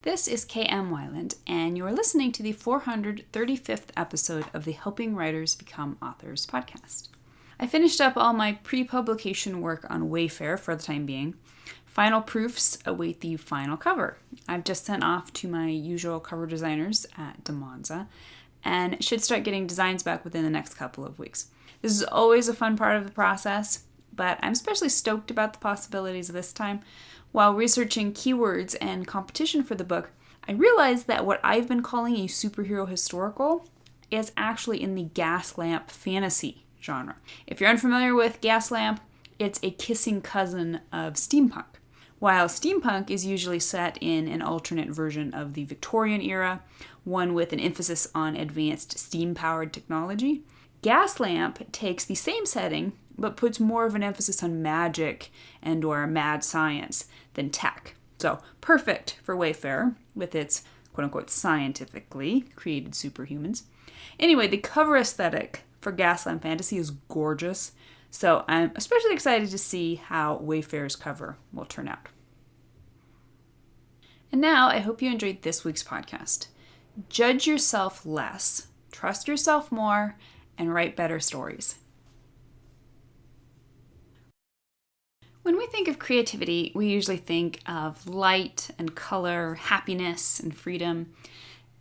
This is KM Weiland, and you're listening to the 435th episode of the Helping Writers Become Authors podcast. I finished up all my pre-publication work on Wayfair for the time being. Final proofs await the final cover. I've just sent off to my usual cover designers at DeMonza, and should start getting designs back within the next couple of weeks. This is always a fun part of the process, but I'm especially stoked about the possibilities this time. While researching keywords and competition for the book, I realized that what I've been calling a superhero historical is actually in the Gaslamp fantasy genre. If you're unfamiliar with Gaslamp, it's a kissing cousin of steampunk. While steampunk is usually set in an alternate version of the Victorian era, one with an emphasis on advanced steam-powered technology, Gaslamp takes the same setting but puts more of an emphasis on magic and or mad science than tech. So perfect for Wayfair with its quote-unquote scientifically created superhumans. Anyway, the cover aesthetic for Gaslamp Fantasy is gorgeous, so I'm especially excited to see how Wayfair's cover will turn out. And now I hope you enjoyed this week's podcast. Judge yourself less, trust yourself more, and write better stories. When we think of creativity, we usually think of light and color, happiness and freedom.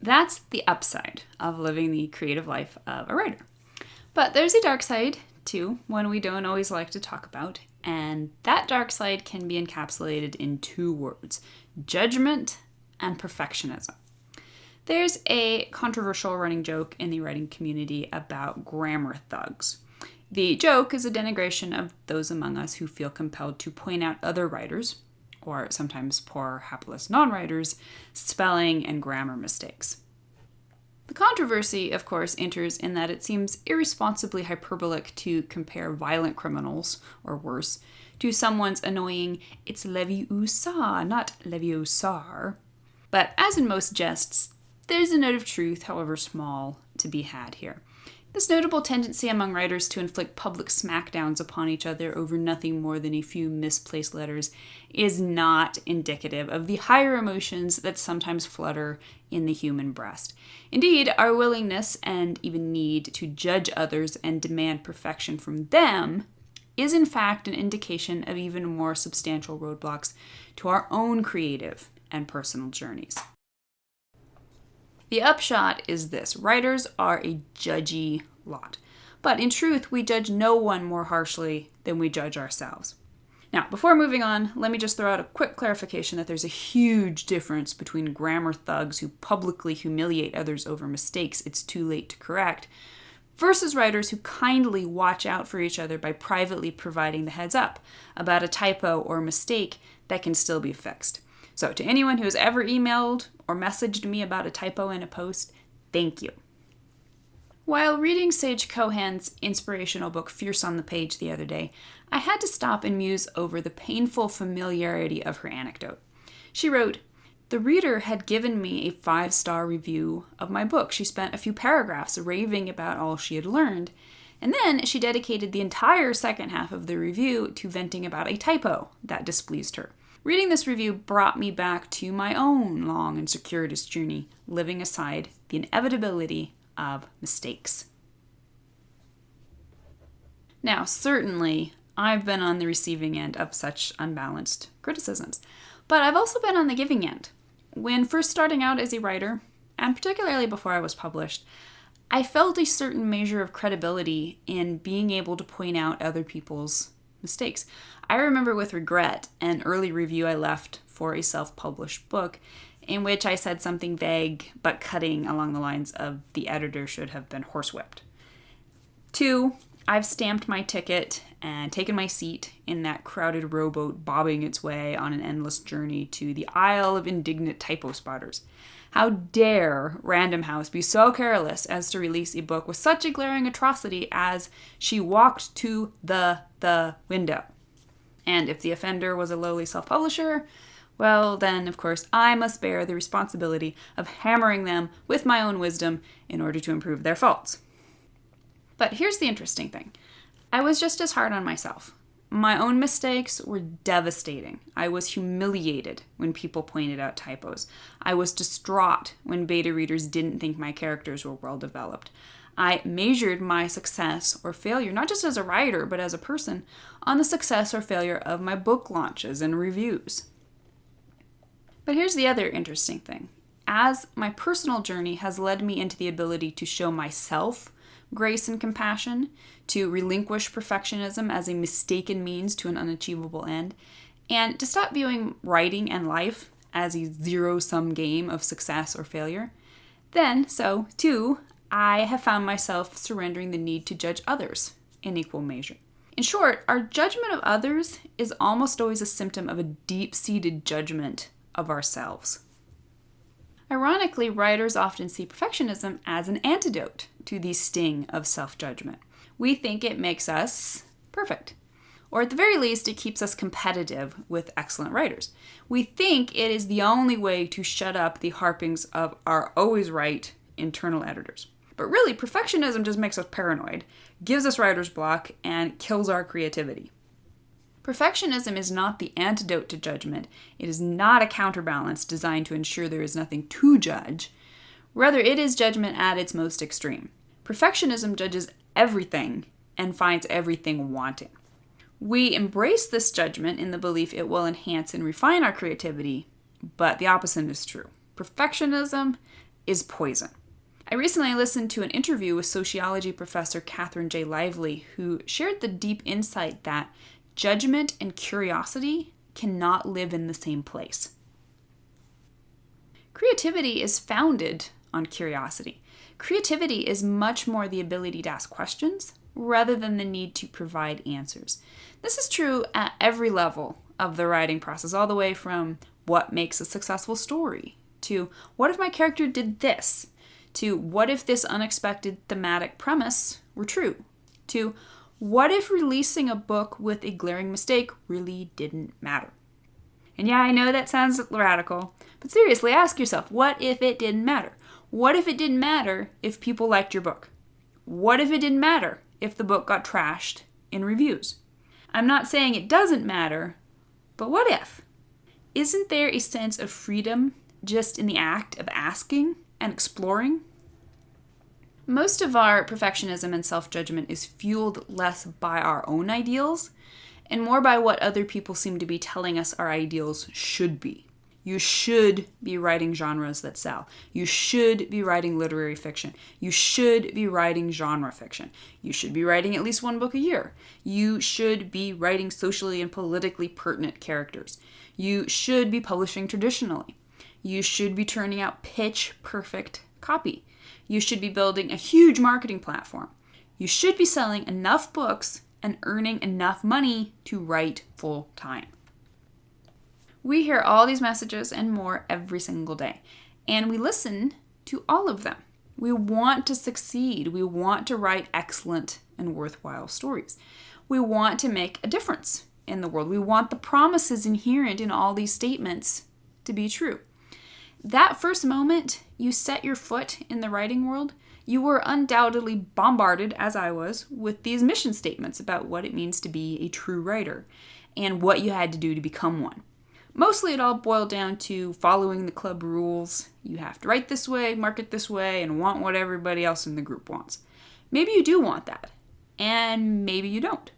That's the upside of living the creative life of a writer. But there's a dark side, too, one we don't always like to talk about, and that dark side can be encapsulated in two words: judgment and perfectionism. There's a controversial running joke in the writing community about grammar thugs. The joke is a denigration of those among us who feel compelled to point out other writers, or sometimes poor, hapless non-writers, spelling and grammar mistakes. The controversy, of course, enters in that it seems irresponsibly hyperbolic to compare violent criminals, or worse, to someone's annoying "it's Leviosa, not Leviosar." But as in most jests, there's a note of truth, however small, to be had here. This notable tendency among writers to inflict public smackdowns upon each other over nothing more than a few misplaced letters is not indicative of the higher emotions that sometimes flutter in the human breast. Indeed, our willingness and even need to judge others and demand perfection from them is in fact an indication of even more substantial roadblocks to our own creative and personal journeys. The upshot is this: writers are a judgy lot. But in truth, we judge no one more harshly than we judge ourselves. Now, before moving on, let me just throw out a quick clarification that there's a huge difference between grammar thugs who publicly humiliate others over mistakes it's too late to correct, versus writers who kindly watch out for each other by privately providing the heads up about a typo or mistake that can still be fixed. So to anyone who has ever emailed or messaged me about a typo in a post, thank you. While reading Sage Cohan's inspirational book Fierce on the Page the other day, I had to stop and muse over the painful familiarity of her anecdote. She wrote, "The reader had given me a 5-star review of my book. She spent a few paragraphs raving about all she had learned, and then she dedicated the entire second half of the review to venting about a typo that displeased her. Reading this review brought me back to my own long and circuitous journey, living aside the inevitability of mistakes." Now, certainly, I've been on the receiving end of such unbalanced criticisms, but I've also been on the giving end. When first starting out as a writer, and particularly before I was published, I felt a certain measure of credibility in being able to point out other people's mistakes. I remember with regret an early review I left for a self-published book in which I said something vague but cutting along the lines of "the editor should have been horsewhipped." 2, I've stamped my ticket and taken my seat in that crowded rowboat bobbing its way on an endless journey to the Isle of Indignant Typo Spotters. How dare Random House be so careless as to release a book with such a glaring atrocity as "she walked to the window"? And if the offender was a lowly self-publisher, well, then, of course, I must bear the responsibility of hammering them with my own wisdom in order to improve their faults. But here's the interesting thing. I was just as hard on myself. My own mistakes were devastating. I was humiliated when people pointed out typos. I was distraught when beta readers didn't think my characters were well developed. I measured my success or failure, not just as a writer, but as a person, on the success or failure of my book launches and reviews. But here's the other interesting thing. As my personal journey has led me into the ability to show myself grace and compassion, to relinquish perfectionism as a mistaken means to an unachievable end, and to stop viewing writing and life as a zero-sum game of success or failure, then, so, too, I have found myself surrendering the need to judge others in equal measure. In short, our judgment of others is almost always a symptom of a deep-seated judgment of ourselves. Ironically, writers often see perfectionism as an antidote to the sting of self-judgment. We think it makes us perfect, or at the very least, it keeps us competitive with excellent writers. We think it is the only way to shut up the harpings of our always right internal editors. But really, perfectionism just makes us paranoid, gives us writer's block, and kills our creativity. Perfectionism is not the antidote to judgment. It is not a counterbalance designed to ensure there is nothing to judge. Rather, it is judgment at its most extreme. Perfectionism judges everything and finds everything wanting. We embrace this judgment in the belief it will enhance and refine our creativity, but the opposite is true. Perfectionism is poison. I recently listened to an interview with sociology professor Catherine J. Lively, who shared the deep insight that judgment and curiosity cannot live in the same place. Creativity is founded on curiosity. Creativity is much more the ability to ask questions rather than the need to provide answers. This is true at every level of the writing process, all the way from what makes a successful story, to what if my character did this, to what if this unexpected thematic premise were true, to what if releasing a book with a glaring mistake really didn't matter? And yeah, I know that sounds radical, but seriously, ask yourself, what if it didn't matter? What if it didn't matter if people liked your book? What if it didn't matter if the book got trashed in reviews? I'm not saying it doesn't matter, but what if? Isn't there a sense of freedom just in the act of asking and exploring? Most of our perfectionism and self-judgment is fueled less by our own ideals and more by what other people seem to be telling us our ideals should be. You should be writing genres that sell. You should be writing literary fiction. You should be writing genre fiction. You should be writing at least one book a year. You should be writing socially and politically pertinent characters. You should be publishing traditionally. You should be turning out pitch perfect copy. You should be building a huge marketing platform. You should be selling enough books and earning enough money to write full time. We hear all these messages and more every single day, and we listen to all of them. We want to succeed. We want to write excellent and worthwhile stories. We want to make a difference in the world. We want the promises inherent in all these statements to be true. That first moment you set your foot in the writing world, you were undoubtedly bombarded, as I was, with these mission statements about what it means to be a true writer and what you had to do to become one. Mostly it all boiled down to following the club rules. You have to write this way, market this way, and want what everybody else in the group wants. Maybe you do want that, and maybe you don't.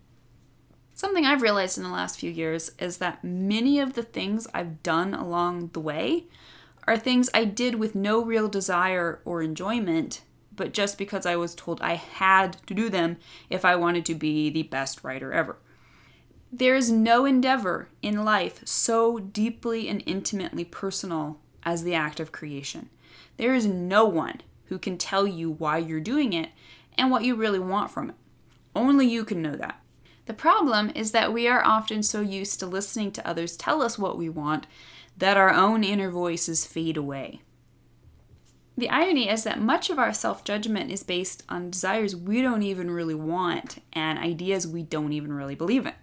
Something I've realized in the last few years is that many of the things I've done along the way are things I did with no real desire or enjoyment, but just because I was told I had to do them if I wanted to be the best writer ever. There is no endeavor in life so deeply and intimately personal as the act of creation. There is no one who can tell you why you're doing it and what you really want from it. Only you can know that. The problem is that we are often so used to listening to others tell us what we want that our own inner voices fade away. The irony is that much of our self-judgment is based on desires we don't even really want and ideas we don't even really believe in.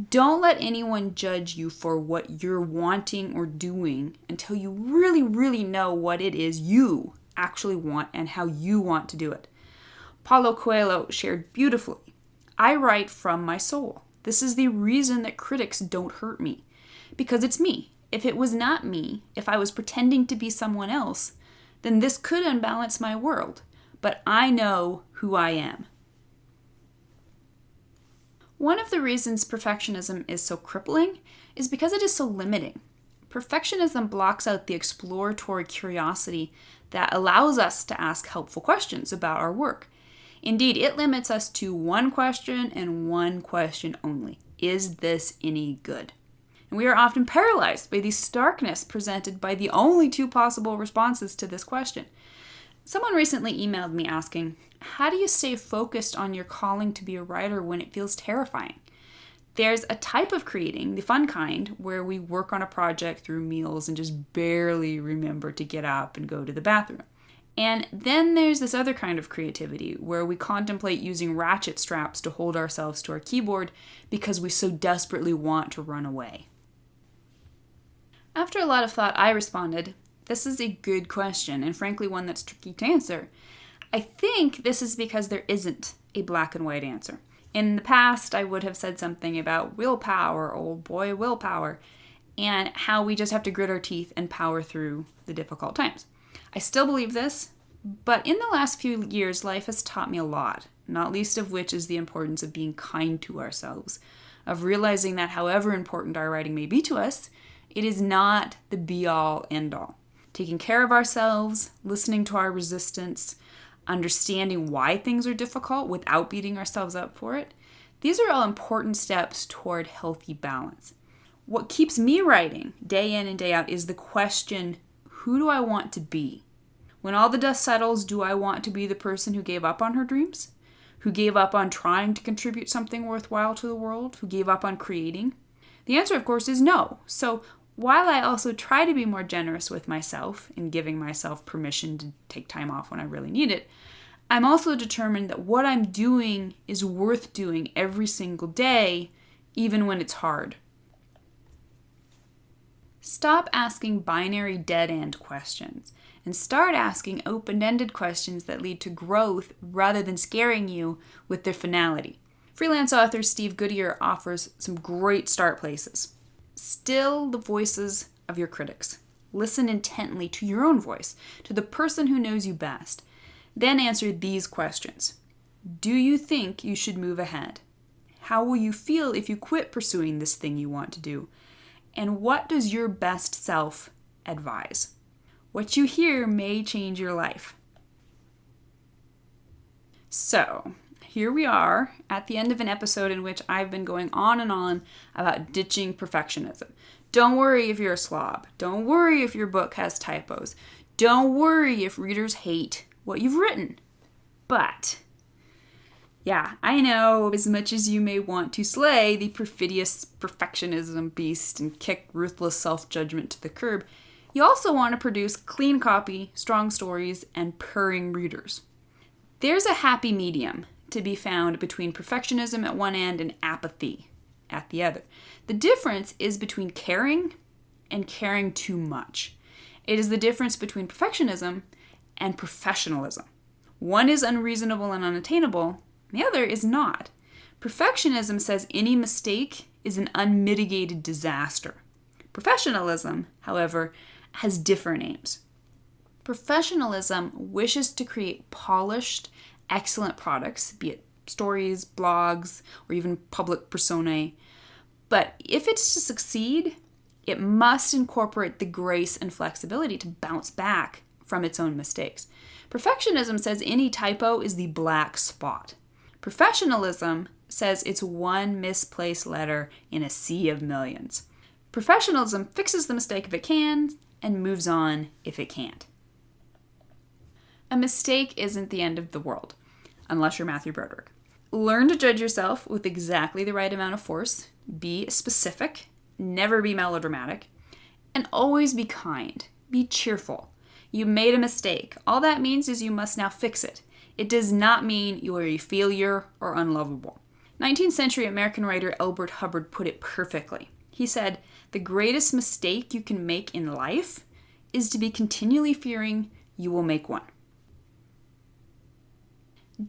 Don't let anyone judge you for what you're wanting or doing until you really, really know what it is you actually want and how you want to do it. Paulo Coelho shared beautifully, "I write from my soul. This is the reason that critics don't hurt me. Because it's me. If it was not me, if I was pretending to be someone else, then this could unbalance my world. But I know who I am. One of the reasons perfectionism is so crippling is because it is so limiting. Perfectionism blocks out the exploratory curiosity that allows us to ask helpful questions about our work. Indeed, it limits us to one question and one question only. Is this any good? And we are often paralyzed by the starkness presented by the only two possible responses to this question. Someone recently emailed me asking, how do you stay focused on your calling to be a writer when it feels terrifying? There's a type of creating, the fun kind, where we work on a project through meals and just barely remember to get up and go to the bathroom. And then there's this other kind of creativity where we contemplate using ratchet straps to hold ourselves to our keyboard because we so desperately want to run away. After a lot of thought, I responded, this is a good question, and frankly one that's tricky to answer. I think this is because there isn't a black and white answer. In the past, I would have said something about willpower, old boy willpower, and how we just have to grit our teeth and power through the difficult times. I still believe this, but in the last few years, life has taught me a lot, not least of which is the importance of being kind to ourselves, of realizing that however important our writing may be to us, it is not the be-all, end-all. Taking care of ourselves, listening to our resistance, understanding why things are difficult without beating ourselves up for it, these are all important steps toward healthy balance. What keeps me writing day in and day out is the question, who do I want to be? When all the dust settles, do I want to be the person who gave up on her dreams? Who gave up on trying to contribute something worthwhile to the world? Who gave up on creating? The answer, of course, is no. So while I also try to be more generous with myself in giving myself permission to take time off when I really need it, I'm also determined that what I'm doing is worth doing every single day, even when it's hard. Stop asking binary dead-end questions and start asking open-ended questions that lead to growth rather than scaring you with their finality. Freelance author Steve Goodyear offers some great start places. Still the voices of your critics. Listen intently to your own voice, to the person who knows you best. Then answer these questions. Do you think you should move ahead? How will you feel if you quit pursuing this thing you want to do? And what does your best self advise? What you hear may change your life. So, here we are at the end of an episode in which I've been going on and on about ditching perfectionism. Don't worry if you're a slob. Don't worry if your book has typos. Don't worry if readers hate what you've written. But, yeah, I know as much as you may want to slay the perfidious perfectionism beast and kick ruthless self-judgment to the curb, you also want to produce clean copy, strong stories, and purring readers. There's a happy medium to be found between perfectionism at one end and apathy at the other. The difference is between caring and caring too much. It is the difference between perfectionism and professionalism. One is unreasonable and unattainable, the other is not. Perfectionism says any mistake is an unmitigated disaster. Professionalism, however, has different aims. Professionalism wishes to create polished, excellent products, be it stories, blogs, or even public personae. But if it's to succeed, it must incorporate the grace and flexibility to bounce back from its own mistakes. Perfectionism says any typo is the black spot. Professionalism says it's one misplaced letter in a sea of millions. Professionalism fixes the mistake if it can and moves on if it can't. A mistake isn't the end of the world, unless you're Matthew Broderick. Learn to judge yourself with exactly the right amount of force. Be specific, never be melodramatic, and always be kind. Be cheerful. You made a mistake. All that means is you must now fix it. It does not mean you are a failure or unlovable. 19th century American writer Elbert Hubbard put it perfectly. He said, "The greatest mistake you can make in life is to be continually fearing you will make one."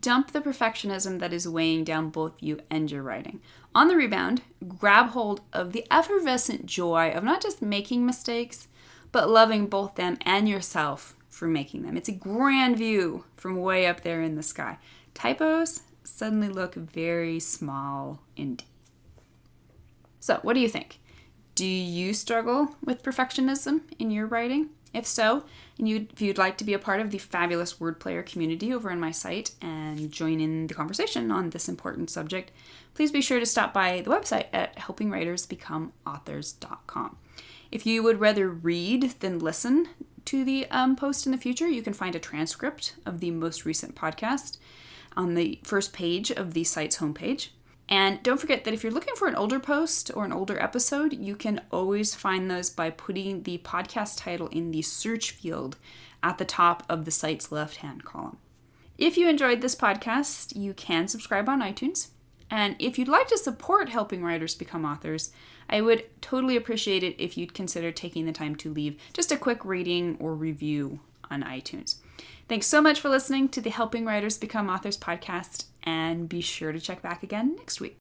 Dump the perfectionism that is weighing down both you and your writing. On the rebound, grab hold of the effervescent joy of not just making mistakes, but loving both them and yourself for making them. It's a grand view from way up there in the sky. Typos suddenly look very small indeed. So, what do you think? Do you struggle with perfectionism in your writing? If so, and if you'd like to be a part of the fabulous word player community over on my site and join in the conversation on this important subject, please be sure to stop by the website at helpingwritersbecomeauthors.com. If you would rather read than listen to the post in the future, you can find a transcript of the most recent podcast on the first page of the site's homepage. And don't forget that if you're looking for an older post or an older episode, you can always find those by putting the podcast title in the search field at the top of the site's left-hand column. If you enjoyed this podcast, you can subscribe on iTunes. And if you'd like to support Helping Writers Become Authors, I would totally appreciate it if you'd consider taking the time to leave just a quick rating or review on iTunes. Thanks so much for listening to the Helping Writers Become Authors podcast, and be sure to check back again next week.